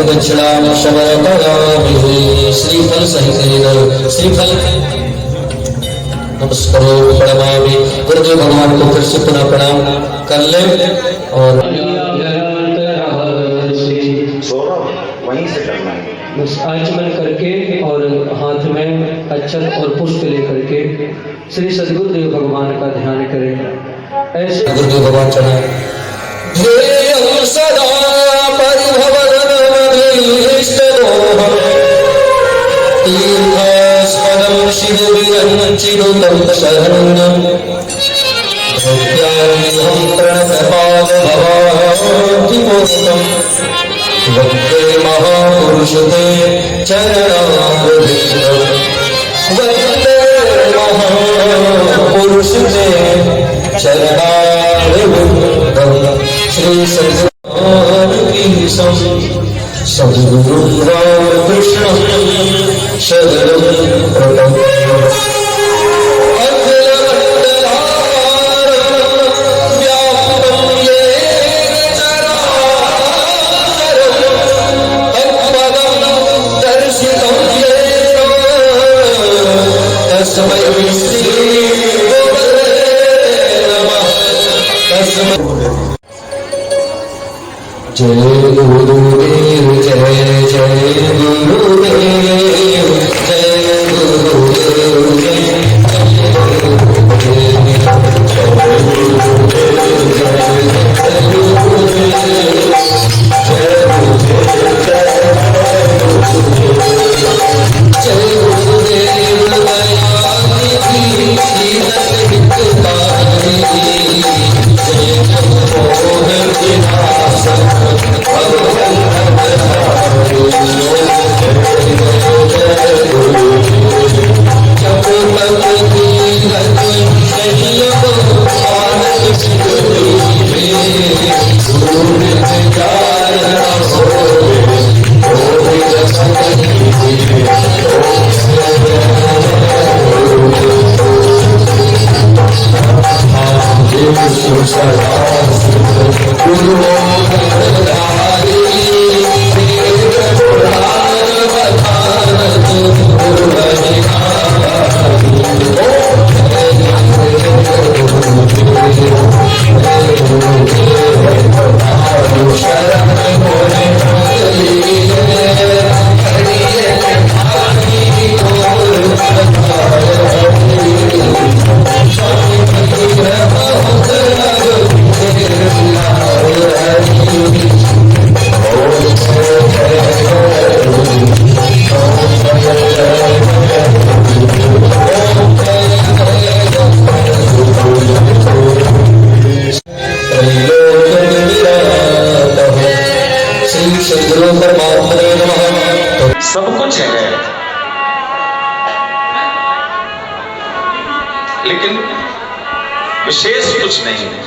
दक्षिणां समर्पयामि। श्रीफल सहित श्रीफल नमस्कारो प्रणमामि। गुरुदेव भगवान को फिर से पुनः प्रणाम कर ले और वहीं से करना है। बस आचमन करके और हाथ में अक्षत और पुष्प लेकर के श्री सद्गुरुदेव भगवान का ध्यान करें। ऐसे गुरुदेव भगवान चढ़ाए ध्येयं सदा परिभवनमभीष्टदोहम् तीर्थास्पदं शिवविरञ्चिनुतं शरणं भक्त्यामिहं प्रणतपादभवाधिमोक्तम् वन्दे महापुरुषते चरणारविन्दम् वन्दे महापुरुषते चरणारविन्दम् श्री सद्गुरु रामकृष्णं शरणं प्रपद्ये। जय गुरुदेव जय जय गुरुदेव जय गुरुदेव जय सब कुछ है लेकिन विशेष कुछ नहीं है।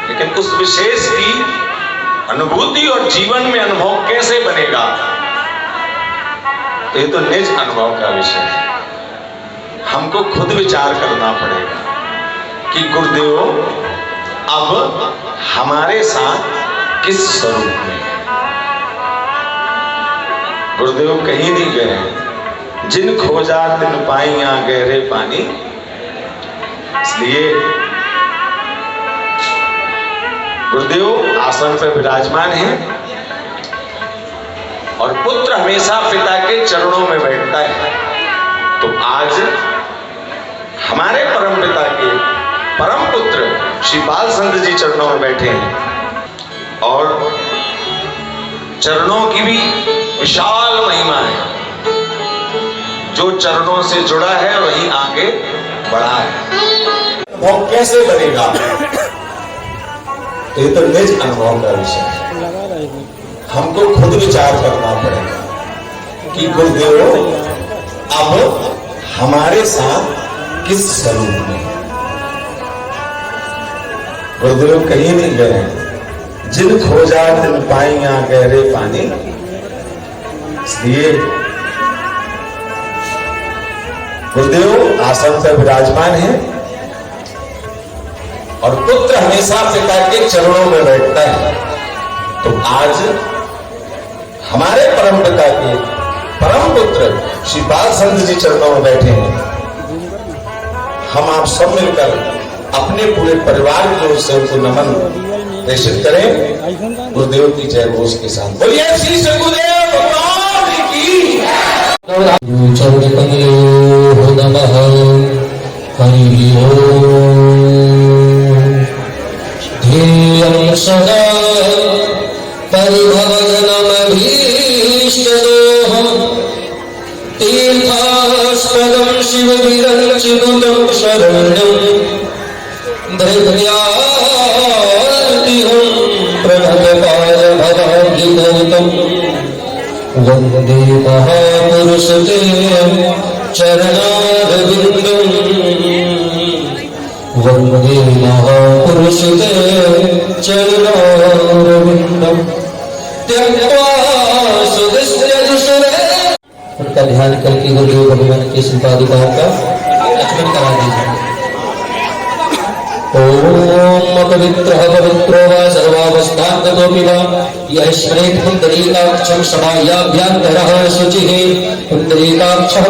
लेकिन उस विशेष की अनुभूति और जीवन में अनुभव कैसे बनेगा, तो ये तो निज अनुभव का विषय है। हमको खुद विचार करना पड़ेगा कि गुरुदेव अब हमारे साथ किस स्वरूप में। गुरुदेव कहीं नहीं गए, जिन खोजा तिन पाइया गहरे पानी। इसलिए गुरुदेव आसन पर विराजमान हैं और पुत्र हमेशा पिता के चरणों में बैठता है। तो आज हमारे परम पिता के परम पुत्र श्री बाल संत जी चरणों में बैठे हैं और चरणों की भी विशाल महिमा है। जो चरणों से जुड़ा है वही आगे बढ़ा है। वो कैसे बनेगा, तो ये तो निज अनुभव का विषय है। हमको खुद विचार करना पड़ेगा कि गुरुदेव अब हमारे साथ किस स्वरूप में। गुरुदेव कहीं नहीं गए, जिन खोजा तिन पाइया गहरे पानी। इसलिए गुरुदेव आसन पर विराजमान है और पुत्र हमेशा पिता के चरणों में बैठता है। तो आज हमारे परम पिता के परम पुत्र श्री बाल संत जी चरणों में बैठे हैं। हम आप सब मिलकर अपने पूरे परिवार की ओर से उनको नमन प्रेषित करें। गुरुदेव की जय घोष के साथ बोलिए श्री सद्गुरुदेव भगवान की। चरण कमलो नमः हरि ओम। ध्येयं सदा परिभवनमभीष्टदोहं तीर्थास्पदं शिवविरञ्चिनुतं शरण्यं धृत्यार्तिहं प्रणतपालभवाब्धिभूतं वन्दे महापुरुषते चरणारविन्दम् वन्दे महापुरुषते चरणारविन्दम् त्यक्त्वा सुदृश्यजुषरे। उनका ध्यान करके गुरुदेव भगवान की संपादिकाओं का आचमन करा दीजिए। ओम पवित्रः पवित्रो वा सर्वावस्थान्ततोऽपि वा यः स्मरेत् पुण्डरीकाक्षं समायाभ्यन्तरः शुचिः पुण्डरीकाक्षः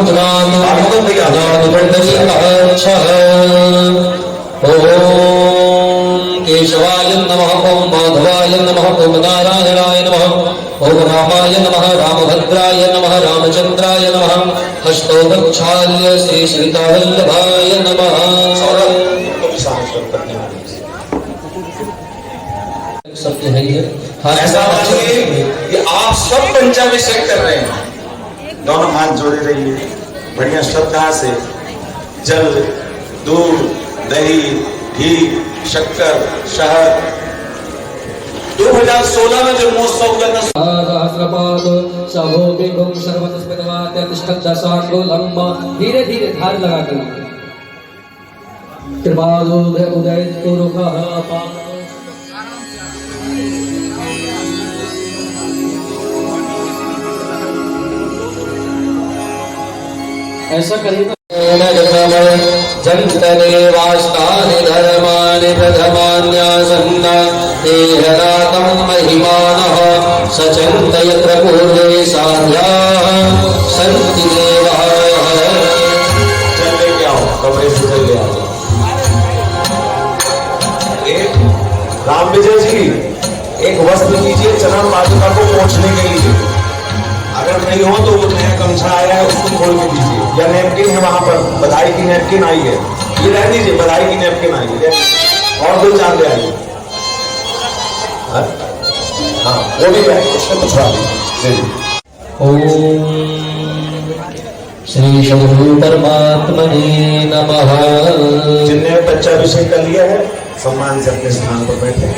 पुण्डरीकाक्षः। ओम केशवाय नमः ओम माधवाय नमः ओम नारायणाय नमः ओम रामाय नमः रामभद्राय नमः रामचंद्राय नमः हस्तो प्रक्षाल्य श्री सीतावल्लभाय नमः। सबके है ये ऐसा मानिए कि आप सब पंचाभिषेक कर रहे हैं। दोनों हाथ जोड़े रहिए बढ़िया श्रद्धा से। जल, दूध, दही, घी, शक्कर, शहद। 2016 में जो महोत्सव हुआ था धीरे धीरे धार लगा कर उदय ऐसा करेगा। जन्तदेवास्तानि धर्माणि प्रथमान्यासन्ना देहनातं महिमानः सचन्त यत्र पूर्वे साध्याः सन्ति देवाः। चले क्या हो कमरे से चले आओ। एक राम विजय जी एक वस्त्र लीजिए चरण पादुका को पोंछने के लिए। अगर नहीं हो तो वो नया गमछा आया है उसको खोल के दीजिए, या नैपकिन है वहां पर बधाई की नैपकिन आई है ये रह दीजिए। बधाई की नैपकिन आई है और दो चार ले आइए। हाँ वो भी है उसको पूछवा दीजिए। ओम श्री सद्गुरु परमात्मने नमः। जिनने पंचाभिषेक कर लिया है सम्मान से अपने स्थान पर बैठे।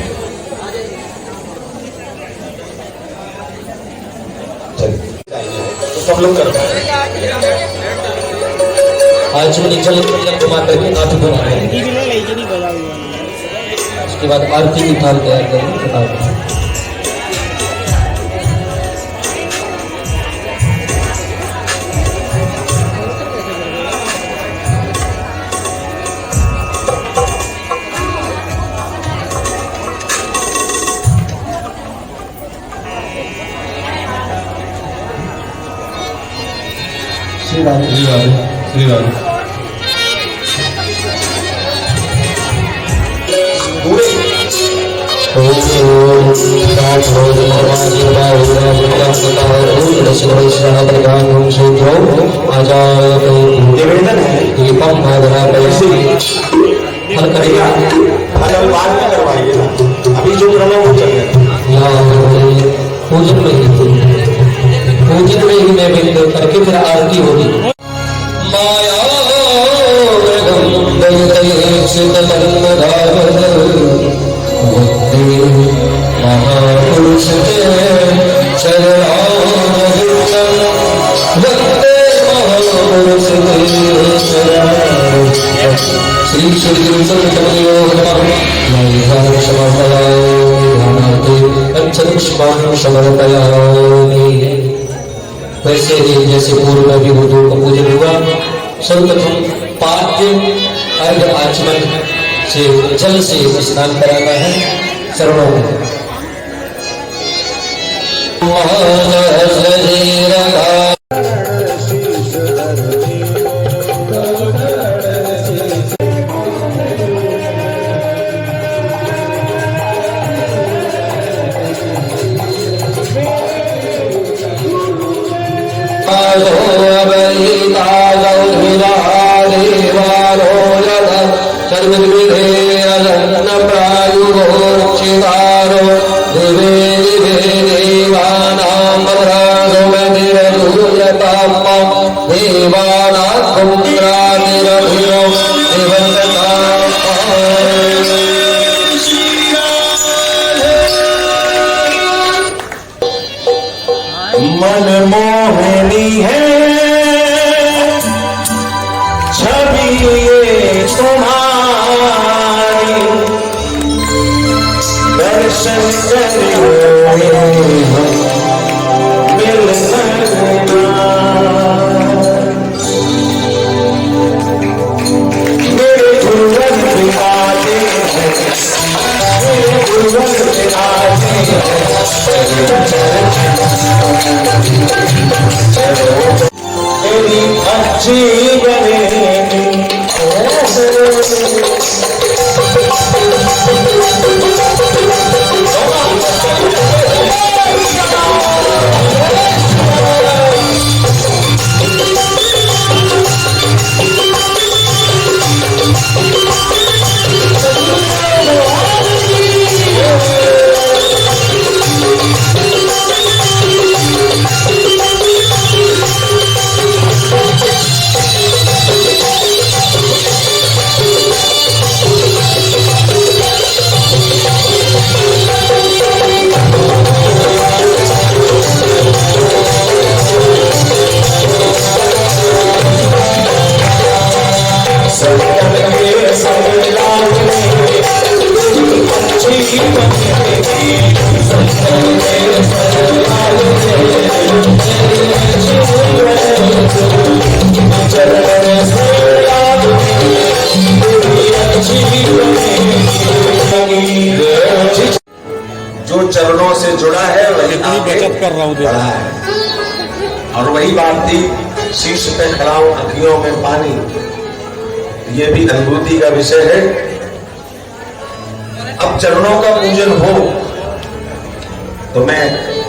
तो सब लोग कर पाए। आज में जल घुमा करके हाथ धोना है। उसके बाद आरती की थाल तैयार करेंगे। श्री राम श्री राम श्री राम। निवेदन है दीपम फल करेगा बाद में करवाइए ना। अभी जो क्रम है वो चल रहा है। पूजन में ही नैवेद्य करके फिर आरती होगी। माया महापुरुष श्री श्री वैसे ही जैसे पूर्व में भी बुद्धों का पूजन हुआ, सर्वप्रथम पाद्य अर्घ आचमन से जल से स्नान कराना है चरणों में। मनमोहनी है छवि ये तुम्हारी, दर्शन करें मिल सकना। मेरे गुरुवर बिराजे हैं, मेरे गुरुवर बिराजे हैं, मेरी अच्छी बनेगी। जो चरणों से जुड़ा है वही बचत कर रहा हूं बढ़ा है। और वही बात थी, शीश पे खड़ा हूं, अखियों में पानी, ये भी अनुभूति का विषय है। अब चरणों का पूजन हो तो मैं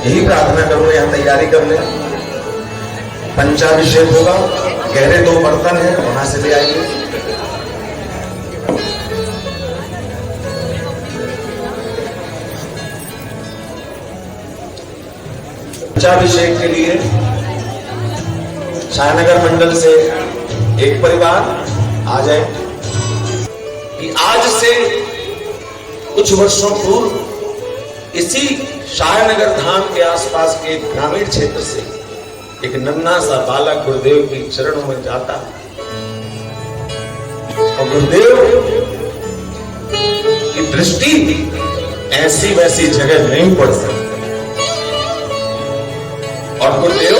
यही प्रार्थना करूं, यहां तैयारी कर ले। पंचाभिषेक होगा, गहरे 2 बर्तन है, वहां से ले आइए। पंचाभिषेक के लिए शाहनगर मंडल से एक परिवार आ जाए कि आज से कुछ वर्षों पूर्व इसी शाहनगर धाम के आसपास के ग्रामीण क्षेत्र से एक नन्हा सा बालक गुरुदेव के चरणों में जाता और गुरुदेव की दृष्टि ऐसी वैसी जगह नहीं पड़ सकती और गुरुदेव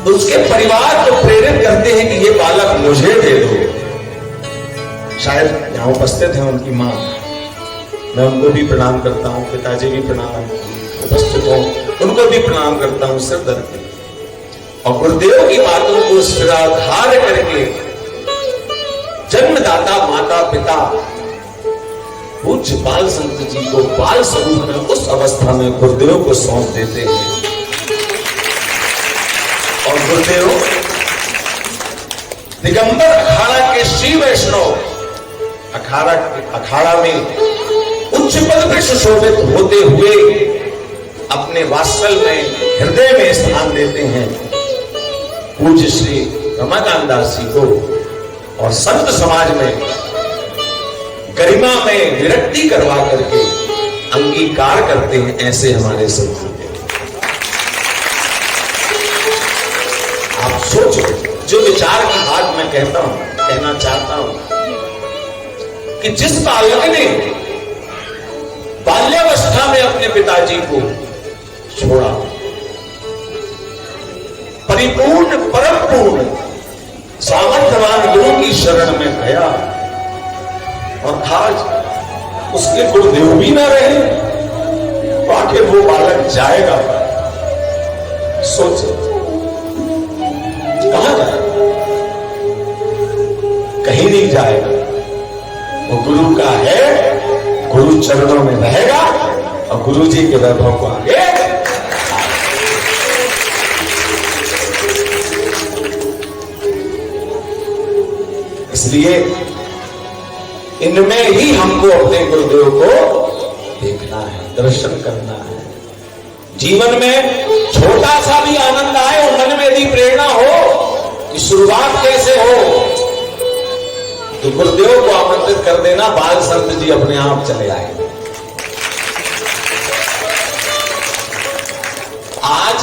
उसके परिवार को प्रेरित करते हैं कि ये बालक मुझे दे दो। शायद यहां उपस्थित है उनकी मां, मैं उनको भी प्रणाम करता हूं, पिताजी भी प्रणाम उपस्थित हो, उनको भी प्रणाम करता हूं सिर धर के। और गुरुदेव की बातों को सिराधार करके जन्मदाता माता पिता पूज्य बाल संत जी को बाल स्वरूप में उस अवस्था में गुरुदेव को सौंप देते हैं। और गुरुदेव दिगंबर अखाड़ा के श्री वैष्णव अखाड़ा में उच्च पद पर सुशोभित होते हुए अपने वात्सल में हृदय में स्थान देते हैं पूज्य श्री रमाकांत दास जी को। और संत समाज में गरिमा में विरक्ति करवा करके अंगीकार करते हैं ऐसे हमारे संत। आप सोचो, जो विचार की बात मैं कहना चाहता हूं कि जिस बालक ने बाल्यावस्था में अपने पिताजी को छोड़ा, परिपूर्ण परम पूर्ण सामर्थ्यवान गुरु की शरण में गया और आज उसके गुरुदेव भी ना रहे, तो आखिर वो बालक जाएगा सोच कहां जाएगा? कहीं नहीं जाएगा। वो गुरु का है, गुरु चरणों में रहेगा और गुरु जी के वैभव को आगे इसलिए इनमें ही हमको अपने गुरुदेव को देखना है, दर्शन करना है। जीवन में छोटा सा भी आनंद आए और मन में यदि प्रेरणा हो कि शुरुआत कैसे हो, तो गुरुदेव को आमंत्रित कर देना, बाल संत जी अपने आप चले आए। आज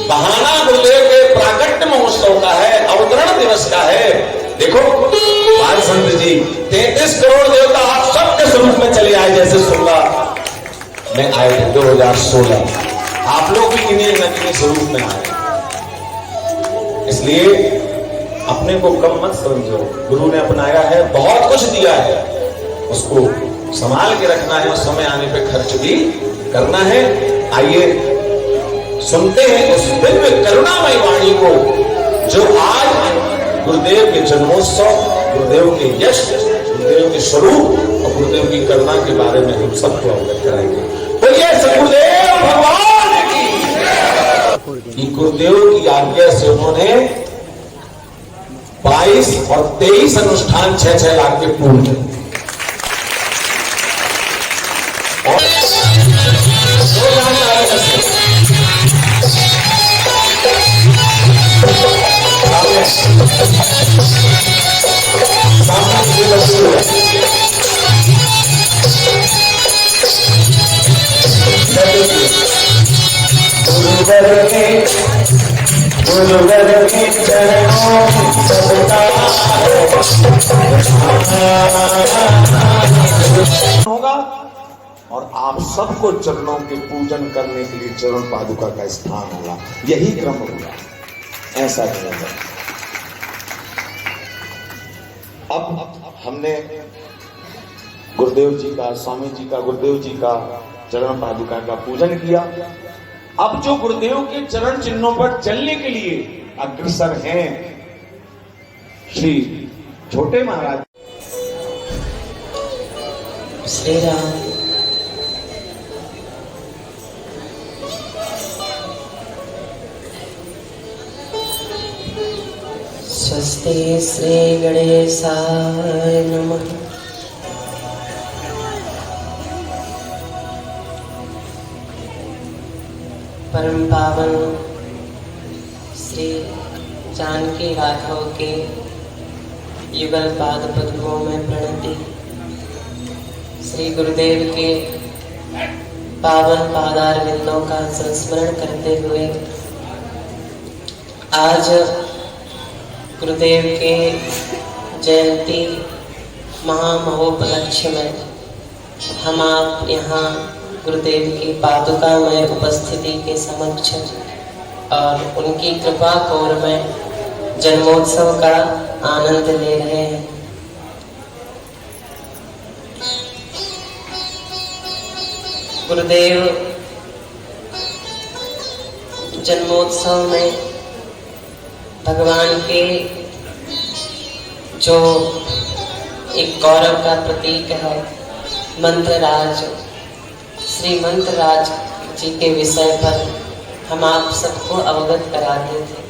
बहाना गुरुदेव के प्राकट्य महोत्सव का है, अवतरण दिवस का है। देखो बाल संत जी 33 करोड़ देवता आप सबके स्वरूप में चले आए, जैसे 16 में आए थे 2016। आप लोग भी किन्हीं न किन्हीं स्वरूप में आए। इसलिए अपने को कम मत समझो, गुरु ने अपनाया है, बहुत कुछ दिया है, उसको संभाल के रखना है और समय आने पे खर्च भी करना है। आइए सुनते हैं उस दिव्य करुणामय वाणी को जो आज गुरुदेव के जन्मोत्सव, गुरुदेव के यश, गुरुदेव के स्वरूप और गुरुदेव की करुणा के बारे में हम सबको अवगत कराएंगे। बोलिए सद्गुरुदेव भगवान की। गुरुदेव की आज्ञा से उन्होंने 22 और 23 अनुष्ठान 6-6 लाख के पूर्ण किए। होगा और आप सबको चरणों के पूजन करने के लिए चरण पादुका का स्थान होगा, यही क्रम होगा, ऐसा क्रम है। अब हमने गुरुदेव जी का, स्वामी जी का, गुरुदेव जी का चरण पादुका का पूजन किया। अब जो गुरुदेव के चरण चिन्हों पर चलने के लिए अग्रसर हैं श्री छोटे महाराज। श्री राम। स्वस्ति श्री गणेशाय नमः। परम पावन श्री जानकी राघव के युगल पाद पद्मों में प्रणति। श्री गुरुदेव के पावन पादार विंदों का संस्मरण करते हुए आज गुरुदेव के जयंती महामहोपलक्ष्य में हम आप यहाँ गुरुदेव की पादुकामय उपस्थिति के समक्ष और उनकी कृपा कोर में जन्मोत्सव का आनंद ले रहे हैं। गुरुदेव जन्मोत्सव में भगवान के जो एक गौरव का प्रतीक है मंत्रराज, श्री मंत्रराज जी के विषय पर हम आप सबको अवगत कराते थे,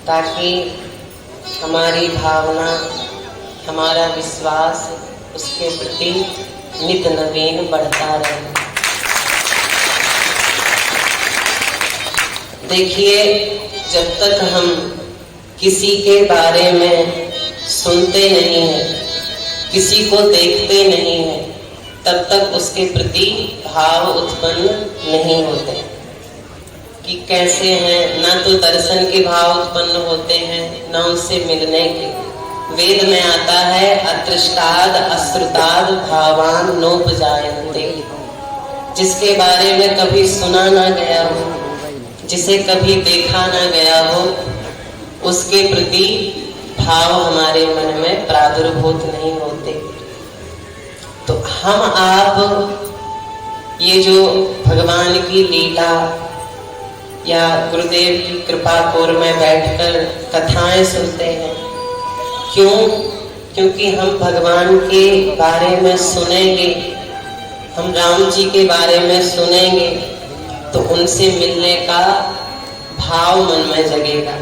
ताकि हमारी भावना, हमारा विश्वास उसके प्रति नित नवीन बढ़ता रहे। देखिए, जब तक हम किसी के बारे में सुनते नहीं हैं, किसी को देखते नहीं हैं, तब तक उसके प्रति भाव उत्पन्न नहीं होते कि कैसे हैं। ना तो दर्शन के भाव उत्पन्न होते हैं, ना उससे मिलने के। वेद में आता है अतृष्टाद अश्रुताद भावान नोपजायन्ते। जिसके बारे में कभी सुना ना गया हो, जिसे कभी देखा ना गया हो, उसके प्रति भाव हमारे मन में प्रादुर्भूत नहीं होते। तो हम आप ये जो भगवान की लीला या गुरुदेव की कृपा कोर में बैठकर कथाएं सुनते हैं, क्यों? क्योंकि हम भगवान के बारे में सुनेंगे, हम राम जी के बारे में सुनेंगे तो उनसे मिलने का भाव मन में जगेगा।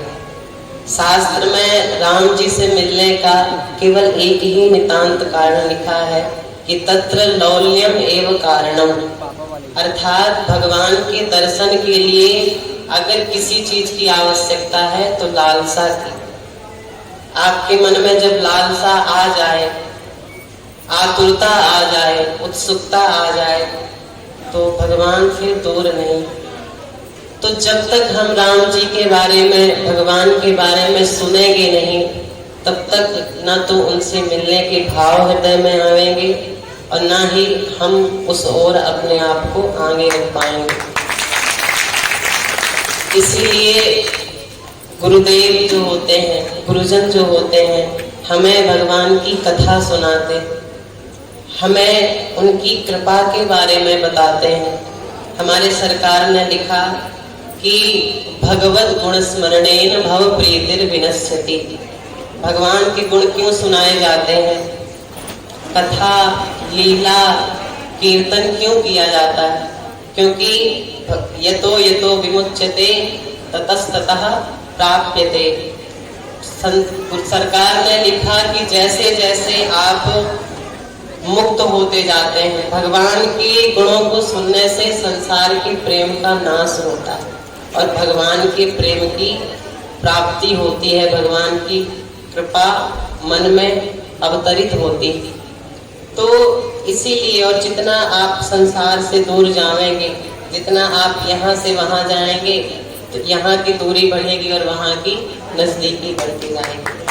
शास्त्र में राम जी से मिलने का केवल एक ही नितांत कारण लिखा है कि तत्र लौल्यम एव कारणम, अर्थात भगवान के दर्शन के लिए अगर किसी चीज की आवश्यकता है तो लालसा की। आपके मन में जब लालसा आ जाए, आतुरता आ जाए, उत्सुकता आ जाए तो भगवान फिर दूर नहीं। तो जब तक हम राम जी के बारे में, भगवान के बारे में सुनेंगे नहीं, तब तक ना तो उनसे मिलने के भाव हृदय में आवेंगे और ना ही हम उस ओर अपने आप को आगे रख पाएंगे। इसीलिए गुरुदेव जो होते हैं, गुरुजन जो होते हैं, हमें भगवान की कथा सुनाते, हमें उनकी कृपा के बारे में बताते हैं। हमारे सरकार ने लिखा कि भगवत गुण स्मरणेन भव प्रीतिर विनश्यति। भगवान के गुण क्यों सुनाए जाते हैं? कथा, लीला, कीर्तन क्यों किया जाता है? क्योंकि यतो यतो विमुच्यते ततस्ततः प्राप्यते। सरकार ने लिखा कि जैसे जैसे आप मुक्त होते जाते हैं, भगवान के गुणों को सुनने से संसार के प्रेम का नाश होता है और भगवान के प्रेम की प्राप्ति होती है, भगवान की कृपा मन में अवतरित होती है। तो इसीलिए, और जितना आप संसार से दूर जाएंगे, जितना आप यहाँ से वहाँ जाएंगे, तो यहाँ की दूरी बढ़ेगी और वहाँ की नजदीकी बढ़ती जाएगी।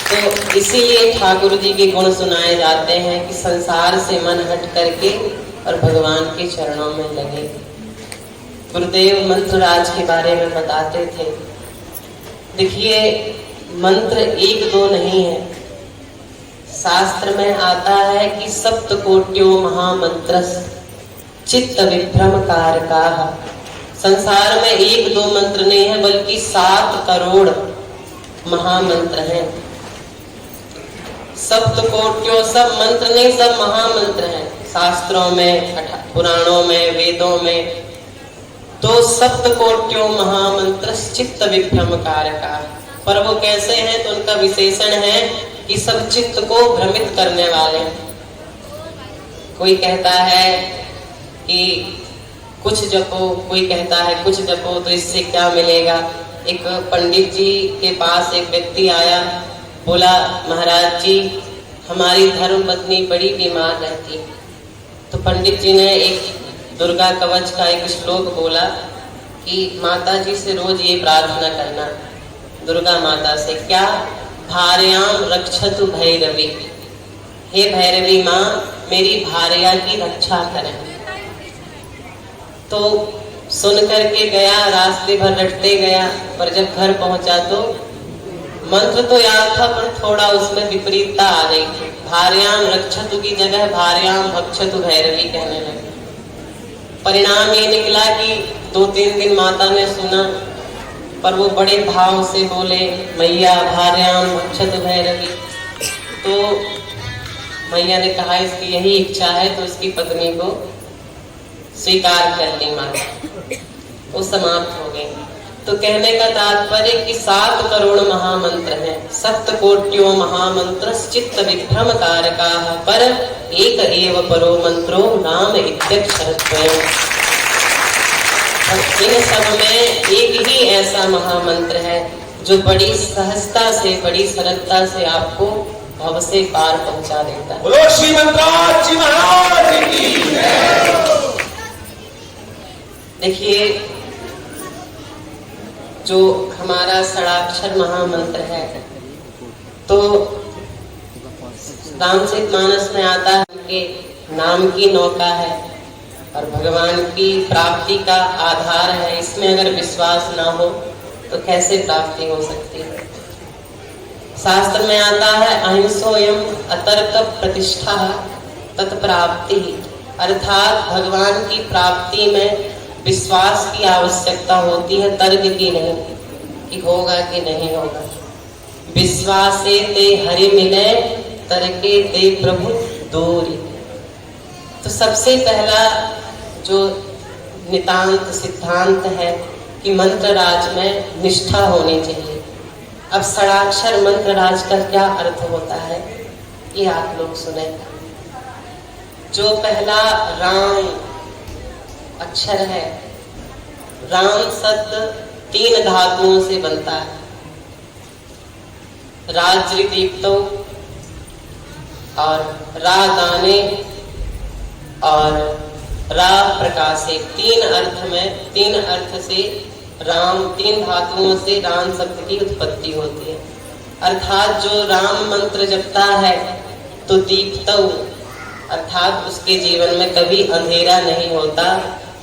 तो इसीलिए ठाकुर जी के गुण सुनाए जाते हैं कि संसार से मन हट करके और भगवान के चरणों में लगे। गुरुदेव मंत्र राज के बारे में बताते थे। देखिए, मंत्र एक दो नहीं है, शास्त्र में आता है कि सप्तकोट्यो महामंत्रस चित्त विभ्रम कारकाः। संसार में एक दो मंत्र नहीं है बल्कि 7 करोड़ महामंत्र हैं। सप्तकोट्यो, सब मंत्र नहीं, सब महामंत्र हैं। शास्त्रों में, पुराणों में, वेदों में तो सप्तकोट्यो महामंत्र चित्त विभ्रम कारकाः। पर वो कैसे हैं? तो उनका विशेषण है कि सब चित्त को भ्रमित करने वाले हैं। कोई कहता है कि कुछ जपो, कोई कहता है कुछ जपो, तो इससे क्या मिलेगा? एक पंडित जी के पास एक व्यक्ति आया, बोला, महाराज जी, हमारी धर्म पत्नी बड़ी बीमार रहती है। तो पंडित जी ने एक दुर्गा कवच का एक श्लोक बोला कि माता जी से रोज ये प्रार्थना करना, दुर्गा माता से, क्या? भार्याम रक्षतु भैरवी, हे भैरवी माँ, मेरी भार्या की रक्षा करें। तो सुन करके गया, रास्ते भर रटते गया, पर जब घर पहुंचा तो मंत्र तो याद था पर थोड़ा उसमें विपरीतता आ गई थी। भार्याम रक्षतु की जगह भार्याम भक्षतु भैरवी कहने लगे। परिणाम ये निकला कि 2-3 दिन माता ने सुना, पर वो बड़े भाव से बोले, मैया भार्याम भक्षतु भैरवी। तो मैया ने कहा इसकी यही इच्छा है, तो उसकी पत्नी को स्वीकार कर ली माता, वो समाप्त हो गई। तो कहने का तात्पर्य कि 7 करोड़ महामंत्र हैं, सप्तकोट्यो महामंत्र चित्त विभ्रम कारकाः, पर एक एव परो मंत्रो नाम इत्यक्षरद्वयम्। इन सब में एक ही ऐसा महामंत्र है जो बड़ी सहजता से, बड़ी सरलता से आपको भव से पार पहुंचा देता है। बोलो श्री मंत्राज जी महाराज की जय। देखिए, जो हमारा षडाक्षर महामंत्र है, तो रामचरितमानस में आता है कि नाम की नौका है और भगवान की प्राप्ति का आधार है। इसमें अगर विश्वास ना हो तो कैसे प्राप्ति हो सकती है? शास्त्र में आता है, अहिंसोयम अतर्क प्रतिष्ठा तत्प्राप्ति। अर्थात भगवान की प्राप्ति में विश्वास की आवश्यकता होती है, तर्क की नहीं कि होगा कि नहीं होगा। विश्वासे ते हरि मिले, तर्के ते प्रभु दूरी। तो सबसे पहला जो नितांत सिद्धांत है कि मंत्र राज में निष्ठा होनी चाहिए। अब षडाक्षर मंत्र राज का क्या अर्थ होता है ये आप लोग सुने। जो पहला राम अक्षर है, राम शब्द 3 धातुओं से बनता है। राज्य दीप्तो और रा दाने और रा प्रकाशे, 3 अर्थ से राम, 3 धातुओं से राम शब्द की उत्पत्ति होती है। अर्थात जो राम मंत्र जपता है तो दीप्तो अर्थात उसके जीवन में कभी अंधेरा नहीं होता,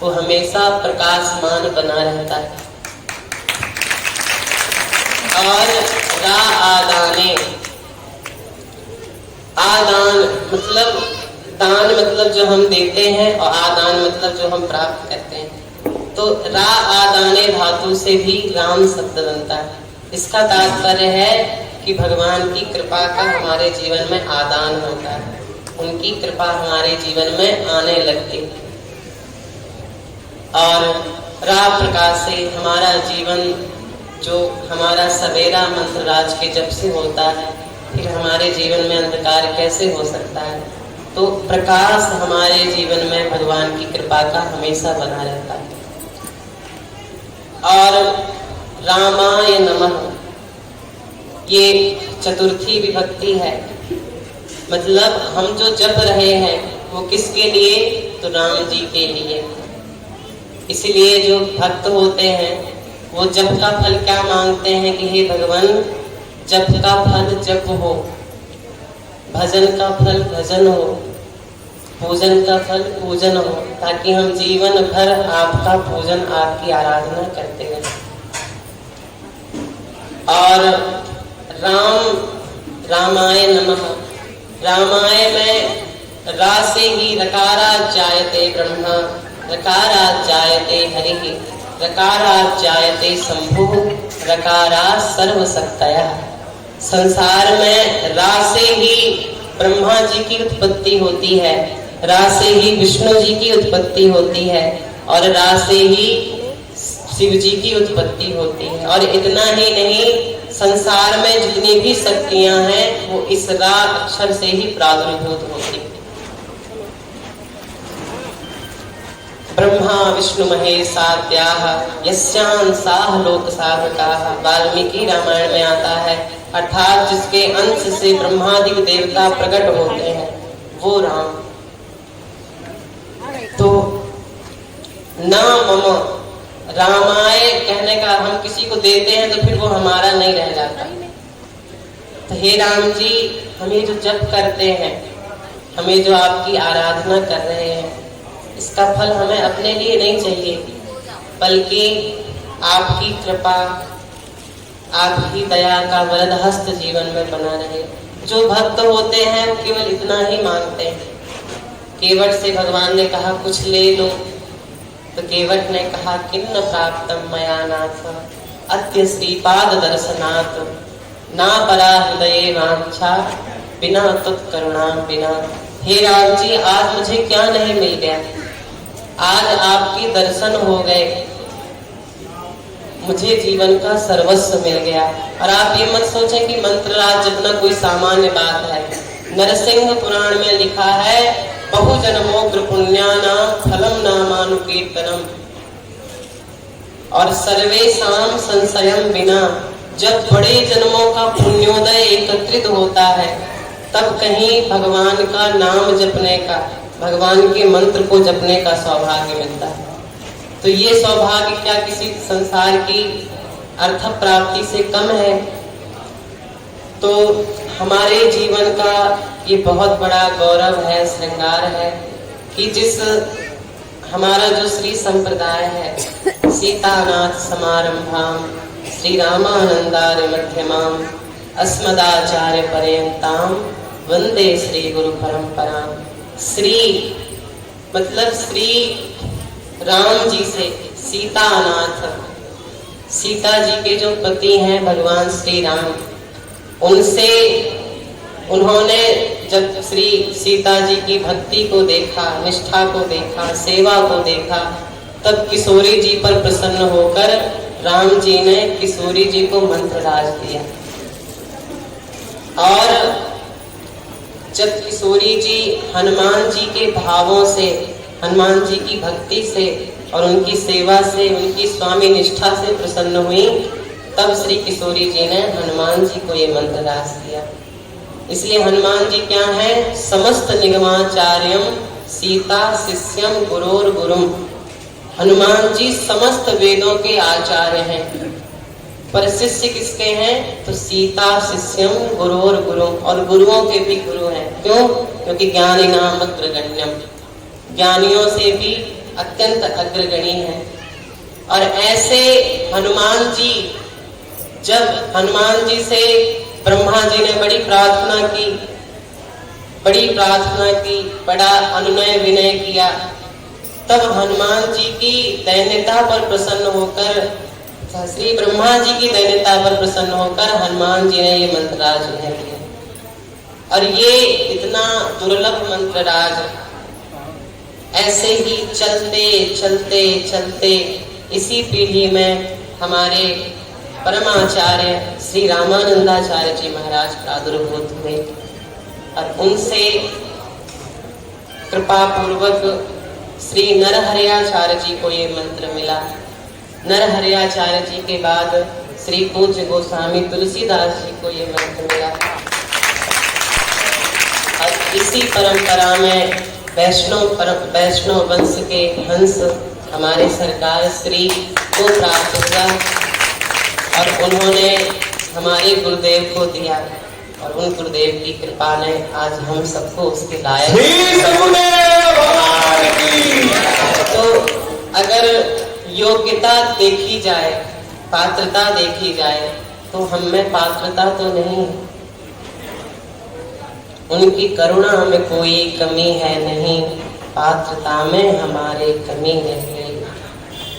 वो हमेशा प्रकाशमान बना रहता है। और रा आदाने, आदान मतलब दान मतलब जो हम देते हैं और आदान मतलब जो हम प्राप्त करते हैं। तो रा आदाने धातु से भी राम शब्द बनता है। इसका तात्पर्य है कि भगवान की कृपा का हमारे जीवन में आदान होता है, उनकी कृपा हमारे जीवन में आने लगती है। और रा प्रकाश से हमारा जीवन जो हमारा सवेरा मंत्र राज के जब से होता है, फिर हमारे जीवन में अंधकार कैसे हो सकता है। तो प्रकाश हमारे जीवन में भगवान की कृपा का हमेशा बना रहता है। और रामाय नमः ये चतुर्थी विभक्ति है, मतलब हम जो जप रहे हैं वो किसके लिए, तो राम जी के लिए। इसलिए जो भक्त होते हैं वो जप का फल क्या मांगते हैं कि हे भगवान जप का फल जप हो, भजन का फल भजन हो, पूजन का फल पूजन हो, ताकि हम जीवन भर आपका पूजन आपकी आराधना करते रहें। और राम, रामाय नमः, रामाय में रा से ही रकारा जायते ब्रह्मा, रकारा जायते हरि, रकारा जायते शंभु, रकारा सर्वशक्तयः। संसार में रा से ही ब्रह्मा जी की उत्पत्ति होती है, रा से ही विष्णु जी की उत्पत्ति होती है और रा से ही शिव जी की उत्पत्ति होती है। और इतना ही नहीं, संसार में जितनी भी शक्तियां हैं वो इस रा अक्षर से ही प्रादुर्भूत होती है। ब्रह्मा विष्णु महेशाद्याः यस्यांसाः लोक साधकाः, वाल्मीकि रामायण में आता है, अर्थात जिसके अंश से ब्रह्मादि देवता प्रकट होते हैं वो राम। तो ना मम, रामाय कहने का हम किसी को देते हैं तो फिर वो हमारा नहीं रह जाता। तो हे राम जी, हमें जो जप करते हैं, हमें जो आपकी आराधना कर रहे हैं, इसका फल हमें अपने लिए नहीं चाहिए, बल्कि आपकी कृपा, आपकी दया का वरद हस्त जीवन में बना रहे। जो भक्त होते हैं वो केवल इतना ही मांगते हैं। केवट से भगवान ने कहा कुछ ले लो, तो केवट ने कहा किन्न प्राप्तम मया नाथ, अद्य श्रीपाद दर्शनात्, ना परा हृदये वांछा, बिना तुत्करुणा बिना। हे राम जी, आज मुझे क्या नहीं मिल गया, आज आपके दर्शन हो गए, मुझे जीवन का सर्वस्व मिल गया। और आप ये मत सोचें कि मंत्र राज जपना कोई सामान्य बात है। नरसिंह पुराण में लिखा है, बहुजन्मोग्र पुण्यानां फलम नामानुकीर्तनम, और सर्वेषां संशयं विना। जब बड़े जन्मों का पुण्योदय एकत्रित होता है तब कहीं भगवान का नाम जपने का, भगवान के मंत्र को जपने का सौभाग्य मिलता है। तो ये सौभाग्य क्या किसी संसार की अर्थ प्राप्ति से कम है? तो हमारे जीवन का ये बहुत बड़ा गौरव है, श्रृंगार है कि जिस हमारा जो श्री संप्रदाय है, सीतानाथ समारंभाम श्री रामानंदार्य मध्यमाम अस्मदाचार्य पर्यंताम वंदे श्री गुरु परंपराम। श्री मतलब श्री राम जी से सीता अनाथ, सीता जी के जो पति हैं भगवान श्री राम, उनसे उन्होंने जब श्री सीता जी की भक्ति को देखा, निष्ठा को देखा, सेवा को देखा, तब किशोरी जी पर प्रसन्न होकर राम जी ने किशोरी जी को मंत्रराज दिया। और जब किशोरी जी हनुमान जी के भावों से, हनुमान जी की भक्ति से और उनकी सेवा से, उनकी स्वामी निष्ठा से प्रसन्न हुई, तब श्री किशोरी जी ने हनुमान जी को ये मंत्रराज दिया। इसलिए हनुमान जी क्या है? समस्त निगमाचार्यम सीता शिष्यम गुरोर गुरुम। हनुमान जी समस्त वेदों के आचार्य हैं, पर शिष्य किसके हैं? तो सीता शिष्यम गुरोर गुरुम, और गुरुओं के भी गुरु हैं। क्यों? क्योंकि ज्ञानी नाम अग्रगण्यम, ज्ञानियों से भी अत्यंत अग्रगणी है। और ऐसे हनुमान जी, जब हनुमान जी से ब्रह्मा जी ने बड़ी प्रार्थना की, बड़ा अनुनय विनय किया, तब हनुमान जी की दैन्यता पर प्रसन्न होकर, श्री ब्रह्मा जी की दैन्यता पर प्रसन्न होकर हनुमान जी ने ये मंत्रराज उन्हें दिया। और ये इतना दुर्लभ मंत्रराज ऐसे ही चलते चलते चलते इसी पीढ़ी में हमारे परमाचार्य श्री रामानंदाचार्य जी महाराज प्रादुर्भूत हुए, और उनसे कृपा पूर्वक श्री नरहरियाचार्य जी को ये मंत्र मिला। नरहरियाचार्य जी के बाद श्री पूज्य गोस्वामी तुलसीदास जी को ये मंत्र मिला। और इसी परंपरा में वैष्णव वंश के हंस हमारे सरकार श्री को प्राप्त हुआ, और उन्होंने हमारे गुरुदेव को दिया, और उन गुरुदेव की कृपा ने आज हम सबको उसके लायक। तो अगर योग्यता देखी जाए, पात्रता देखी जाए, तो हम में पात्रता तो नहीं, उनकी करुणा में कोई कमी है नहीं, पात्रता में हमारे कमी नहीं,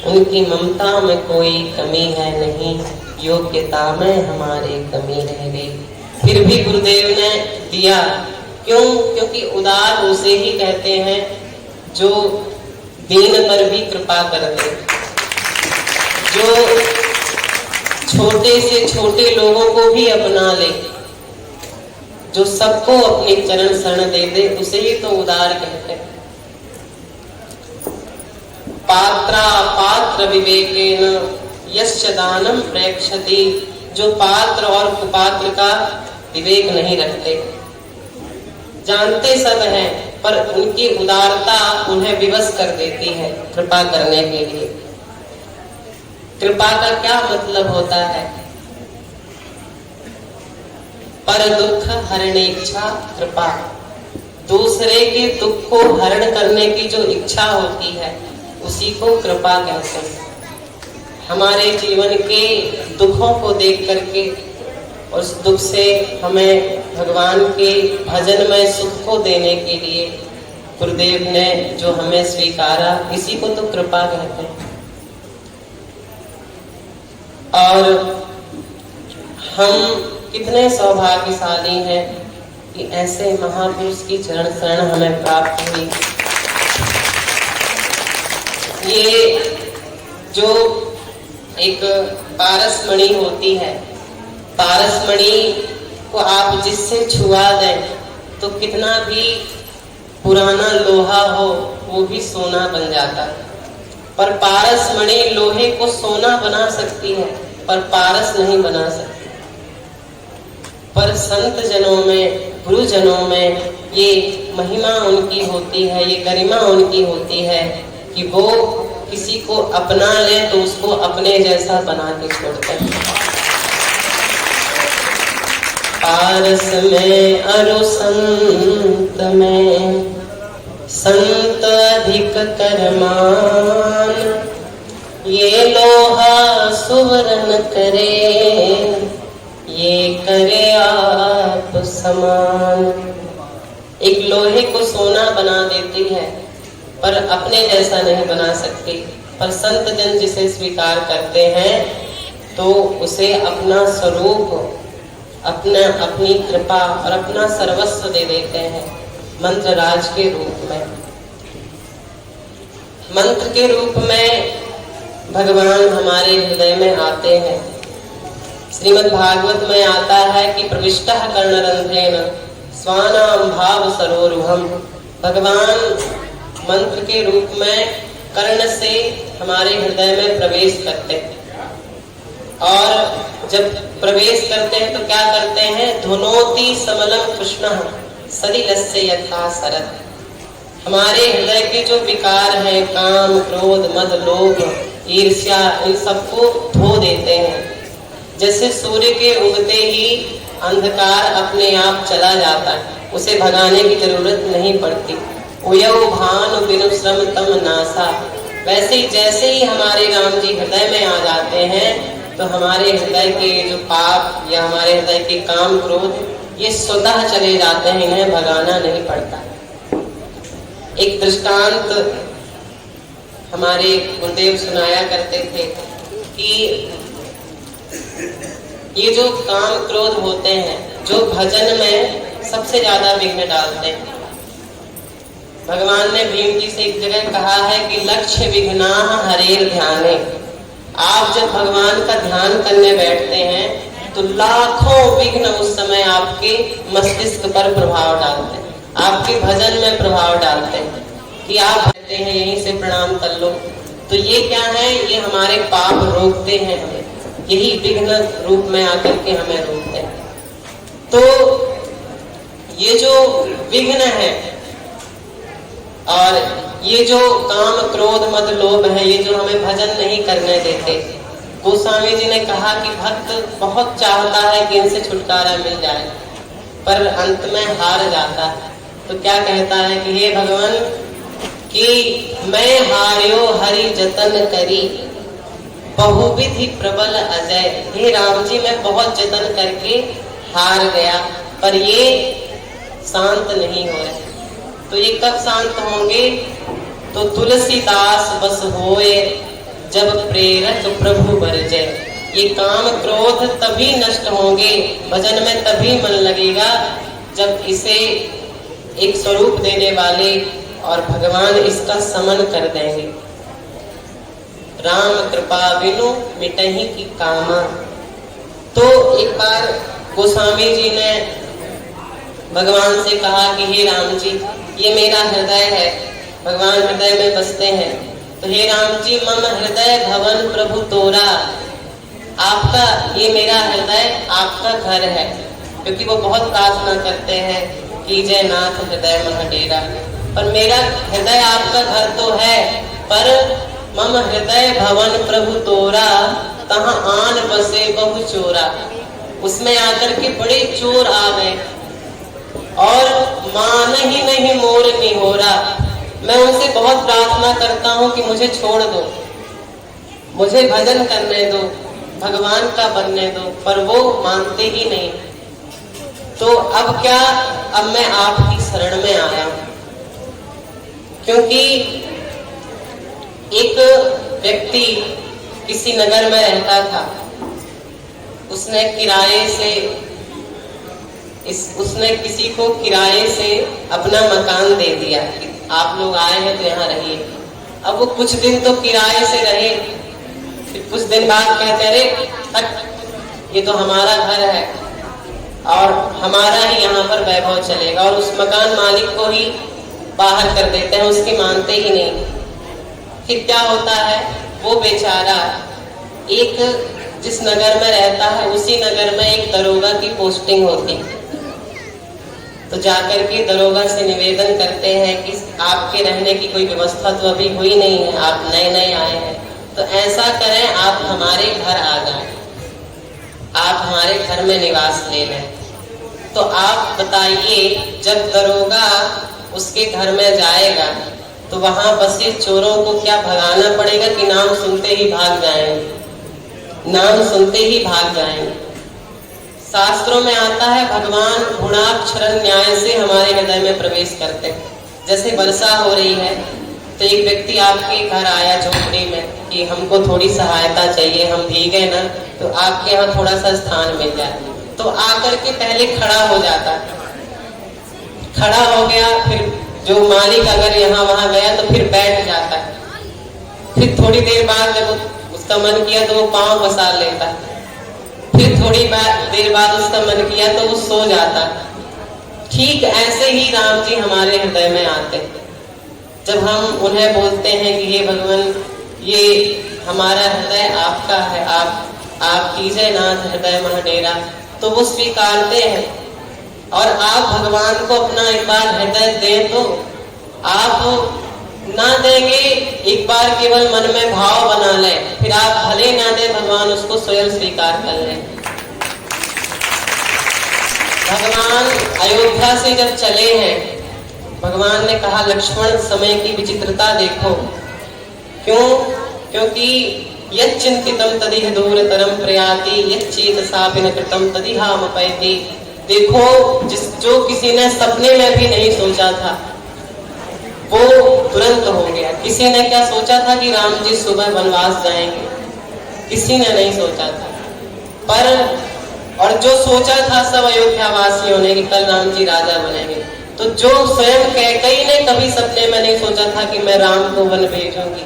उनकी ममता में कोई कमी है नहीं, योग्यता में हमारे कमी रह गई। फिर भी गुरुदेव ने दिया। क्यों? क्योंकि उदार उसे ही कहते हैं जो दीन पर भी कृपा कर दे, जो छोटे से छोटे लोगों को भी अपना ले, जो सबको अपनी चरण शरण दे दे, उसे ही तो उदार कहते हैं। पात्र विवेकेन यस्य दानम प्रेक्षति, जो पात्र और कुपात्र का विवेक नहीं रखते, जानते सब हैं, पर उनकी उदारता उन्हें विवश कर देती है कृपा करने के लिए। कृपा का क्या मतलब होता है? पर दुख हरणेच्छा कृपा, दूसरे के दुख को हरण करने की जो इच्छा होती है उसी को कृपा कहते हैं। हमारे जीवन के दुखों को देख करके उस दुख से हमें भगवान के भजन में सुख को देने के लिए गुरुदेव ने जो हमें स्वीकारा, इसी को तो कृपा कहते हैं। और हम कितने सौभाग्यशाली हैं कि ऐसे महापुरुष की चरण शरण हमें प्राप्त हुई। ये जो एक पारसमणि होती है, पारसमणि को आप जिससे छुआ दें तो कितना भी पुराना लोहा हो वो भी सोना बन जाता है, पर पारसमणि लोहे को सोना बना सकती है पर पारस नहीं बना सकती। पर संत जनों में, गुरुजनों में ये महिमा उनकी होती है, ये गरिमा उनकी होती है कि वो किसी को अपना ले तो उसको अपने जैसा बना के छोड़ते हैं। पारस में अरु संत में संत अधिक करमान, ये लोहा सुवर्ण करे ये करे आप समान। एक लोहे को सोना बना देती है पर अपने जैसा नहीं बना सकते। पर संत जन जिसे स्वीकार करते हैं तो उसे अपना स्वरूप, अपनी कृपा और अपना सर्वस्व दे देते हैं मंत्र राज के रूप में। मंत्र के रूप में भगवान हमारे हृदय में आते हैं। श्रीमद् भागवत में आता है कि प्रविष्टः कर्णरंध्रेण स्वानाम भाव सरोरुहम। भगवान मंत्र के रूप में कर्ण से हमारे हृदय में प्रवेश करते हैं, और जब प्रवेश करते हैं तो क्या करते हैं, धुनोति समलम कृष्णः सलिलस्य यथा सरत। हमारे हृदय के जो विकार हैं, काम, क्रोध, मद, लोभ, ईर्ष्या, इन सबको धो देते हैं। जैसे सूर्य के उगते ही अंधकार अपने आप चला जाता है, उसे भगाने की जरूरत नहीं पड़ती। उयौ भानु बिनु श्रम तम नासा। वैसे ही जैसे ही हमारे राम जी हृदय में आ जाते हैं तो हमारे हृदय के जो पाप या हमारे हृदय के काम, क्रोध, ये स्वतः चले जाते हैं, इन्हें भगाना नहीं पड़ता। एक दृष्टांत हमारे गुरुदेव सुनाया करते थे कि ये जो काम, क्रोध होते हैं, जो भजन में सबसे ज्यादा विघ्न डालते हैं। भगवान ने भीम जी से एक जगह कहा है कि लक्ष्य विघ्नाः हरेर ध्याने। आप जब भगवान का ध्यान करने बैठते हैं तो लाखों विघ्न उस समय आपके मस्तिष्क पर प्रभाव डालते हैं, आपके भजन में प्रभाव डालते हैं कि आप कहते हैं यहीं से प्रणाम कर लो। तो ये क्या है, ये हमारे पाप रोकते हैं हमें, यही विघ्न रूप में आकर के हमें रोकते हैं। तो ये जो विघ्न है और ये जो काम, क्रोध, मद, लोभ है, ये जो हमें भजन नहीं करने देते, गोस्वामी जी ने कहा कि भक्त बहुत चाहता है कि इनसे छुटकारा मिल जाए, पर अंत में हार जाता है। तो क्या कहता है कि हे भगवान, कि मैं हार्यो हरि जतन करी बहुविधि प्रबल अजय। हे राम जी, मैं बहुत जतन करके हार गया, पर ये शांत नहीं हो रहे। तो ये कब शांत होंगे, तो तुलसीदास बस होए जब प्रेरक प्रभु बरजे। ये काम, क्रोध तभी नष्ट होंगे, भजन में तभी मन लगेगा जब इसे एक स्वरूप देने वाले और भगवान इसका समन कर देंगे। राम कृपा बिनु मिटहि की कामा। तो एक बार गोस्वामी जी ने भगवान से कहा कि हे राम जी, ये मेरा हृदय है, भगवान हृदय में बसते हैं। तो हे राम जी, मम हृदय भवन प्रभु तोरा। आपका, ये मेरा हृदय आपका घर है, क्योंकि वो बहुत प्रार्थना करते हैं कि जय नाथ हृदय मह डेरा। पर मेरा हृदय आपका घर तो है, पर मम हृदय भवन प्रभु तोरा, तहाँ आन बसे बहु चोरा। उसमें आकर के बड़े चोर आ गए और मान ही नहीं मोर निहोरा। मैं उनसे बहुत प्रार्थना करता हूँ कि मुझे छोड़ दो, मुझे भजन करने दो, भगवान का बनने दो, पर वो मानते ही नहीं। तो अब क्या, अब मैं आपकी शरण में आया हूँ। क्योंकि एक व्यक्ति किसी नगर में रहता था, उसने किराए से उसने किसी को किराए से अपना मकान दे दिया कि आप लोग आए हैं तो यहाँ रहिए। अब वो कुछ दिन तो किराए से रहे, फिर कुछ दिन बाद कहते अरे ये तो हमारा घर है और हमारा ही यहाँ पर वैभव चलेगा, और उस मकान मालिक को ही बाहर कर देते हैं, उसकी मानते ही नहीं। फिर क्या होता है, वो बेचारा एक जिस नगर में रहता है उसी नगर में एक दरोगा की पोस्टिंग होती है। तो जाकर के दरोगा से निवेदन करते हैं कि आपके रहने की कोई व्यवस्था तो अभी हुई नहीं है, आप नए नए आए हैं, तो ऐसा करें आप हमारे घर आ जाएं, आप हमारे घर में निवास ले लें। तो आप बताइए, जब दरोगा उसके घर में जाएगा तो वहां बसे चोरों को क्या भगाना पड़ेगा कि नाम सुनते ही भाग जाएंगे, नाम सुनते ही भाग जाएंगे। शास्त्रों में आता है भगवान गुणाक्षर न्याय से हमारे हृदय में प्रवेश करते हैं। जैसे वर्षा हो रही है तो तो एक व्यक्ति आपके घर आया झोपड़ी में कि हमको थोड़ी सहायता चाहिए, हम भीगे ना, तो आपके यहाँ थोड़ा सा स्थान मिल जाए, तो आकर के पहले खड़ा हो जाता, खड़ा हो गया, फिर जो मालिक अगर यहाँ वहां गया तो फिर बैठ जाता, फिर थोड़ी देर बाद जब उसका मन किया तो वो पांव पसार लेता, फिर थोड़ी देर बाद उसका मन किया तो वो सो जाता। ठीक ऐसे ही राम जी हमारे हृदय में आते। जब हम उन्हें बोलते हैं कि हे भगवान, ये हमारा हृदय आपका है, आप कीजिए नाथ हृदय महाडेरा, तो वो स्वीकारते हैं। और आप भगवान को अपना एक बार हृदय दें तो आप ना देंगे, एक बार केवल मन में भाव बना लें, फिर आप भले ना दे, भगवान उसको स्वयं स्वीकार कर लें। भगवान अयोध्या से जब चले हैं, भगवान ने कहा लक्ष्मण समय की विचित्रता देखो। क्यों? क्योंकि यत् चिंतितम तदिह दूरतरम प्रयाति, यत् चेतसा बिन कृतम तदिहामपैति। देखो, जो किसी ने सपने में भी नहीं सोचा था वो तुरंत हो गया। किसी ने क्या सोचा था कि राम जी सुबह वनवास जाएंगे? किसी ने नहीं सोचा था। पर और जो सोचा था सब अयोध्या वासियों ने कि कल राम जी राजा बनेंगे, तो जो स्वयं कैकेयी ने कभी सपने में नहीं सोचा था कि मैं राम को वन भेजूंगी,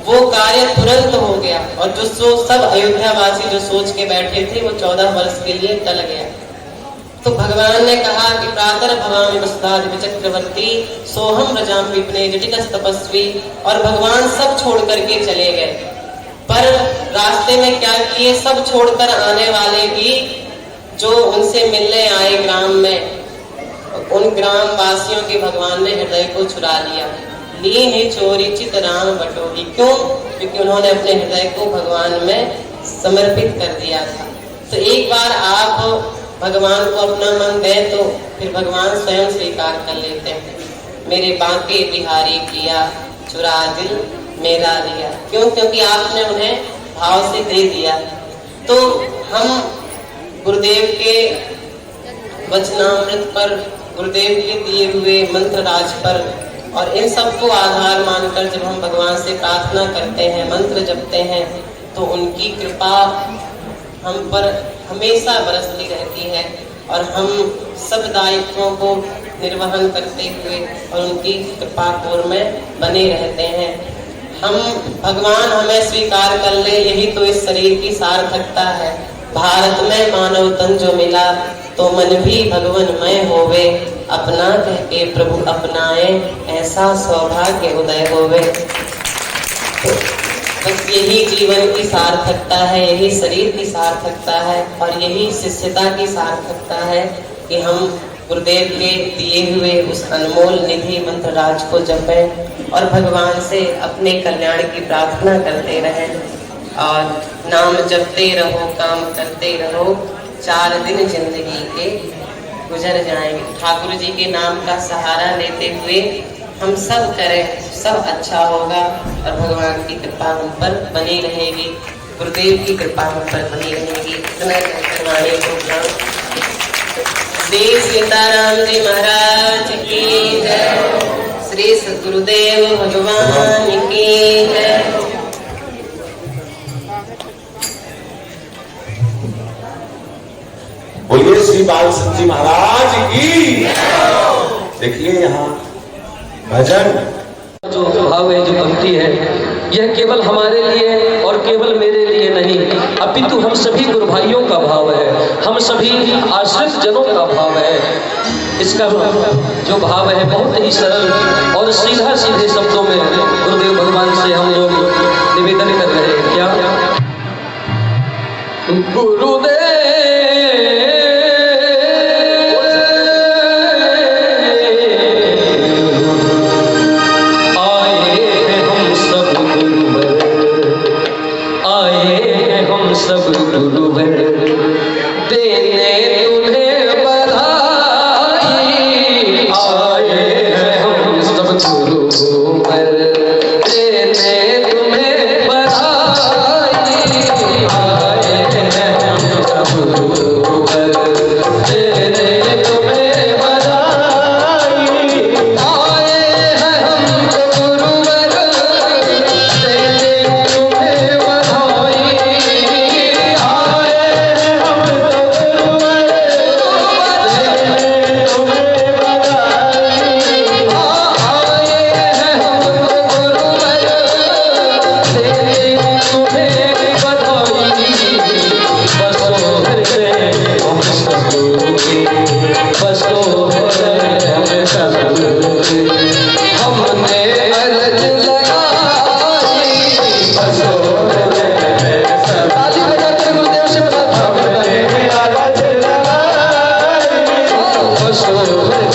वो कार्य तुरंत हो गया। और जो सब अयोध्या वासी जो सोच के बैठे थे वो 14 वर्ष के लिए टल गया। तो भगवान ने कहा कि प्रातः भवामि वसुधाधिप चक्रवर्ती सोहम रजाम विपने जटिलस तपस्वी। और भगवान सब छोड़ करके चले गए, पर रास्ते में क्या किए, सब छोड़कर आने वाले भी जो उनसे मिलने आए ग्राम में, उन ग्राम वासियों के भगवान ने हृदय को चुरा लिया। लीन ही चोरी चित राम बटोरी। क्यों? क्योंकि उन्होंने अपने हृदय को भगवान में समर्पित कर दिया था। तो एक बार आप भगवान को अपना मन दें तो फिर भगवान स्वयं स्वीकार कर लेते हैं। मेरे बांके बिहारी किया, चुरा दिल मेरा लिया। क्यों? क्योंकि आपने उन्हें भाव से दे दिया। तो हम गुरुदेव के वचनामृत पर, गुरुदेव के दिए हुए मंत्र राज पर और इन सबको आधार मानकर जब हम भगवान से प्रार्थना करते हैं, मंत्र जपते हैं, तो उनकी कृपा हम पर हमेशा बरसती रहती है और हम सब दायित्वों को निर्वहन करते हुए और उनकी कृपा कोर में बने रहते हैं। हम भगवान हमें स्वीकार कर ले, यही तो इस शरीर की सार्थकता है। भारत में मानव तन जो मिला, तो मन भी भगवनमय होवे, अपना कह के प्रभु अपनाए, ऐसा सौभाग्य उदय होवे। तो बस यही जीवन की सार्थकता है, यही शरीर की सार्थकता है और यही शिष्यता की सार्थकता है कि हम गुरुदेव के दिए हुए उस अनमोल निधि मंत्र राज को जपें और भगवान से अपने कल्याण की प्रार्थना करते रहें। और नाम जपते रहो, काम करते रहो, 4 दिन जिंदगी के गुजर जाएंगे। ठाकुर जी के नाम का सहारा लेते हुए हम सब करें, सब अच्छा होगा और भगवान की कृपा हम पर बनी रहेगी, गुरुदेव की कृपा हम पर बनी रहेगी। इतना कहकर वाणी को श्री सीताराम जी महाराज की जय, श्री सद्गुरुदेव भगवान की जय। बोलिए श्री बाल संत जी महाराज की। देखिए यहाँ भजन जो भाव है, जो पंक्ति है, यह केवल हमारे लिए और केवल मेरे लिए नहीं, अपितु हम सभी गुरु भाइयों का भाव है, हम सभी आश्रित जनों का भाव है। इसका जो भाव है बहुत ही सरल और सीधा सीधे शब्दों में गुरुदेव भगवान से हम लोग निवेदन कर रहे हैं। क्या? गुरुदेव सब गुरुवर देने तुम्हें बधाई, आए हैं हम सब गुरुवर देने तुम्हें बधाई, आए हैं हम शोभन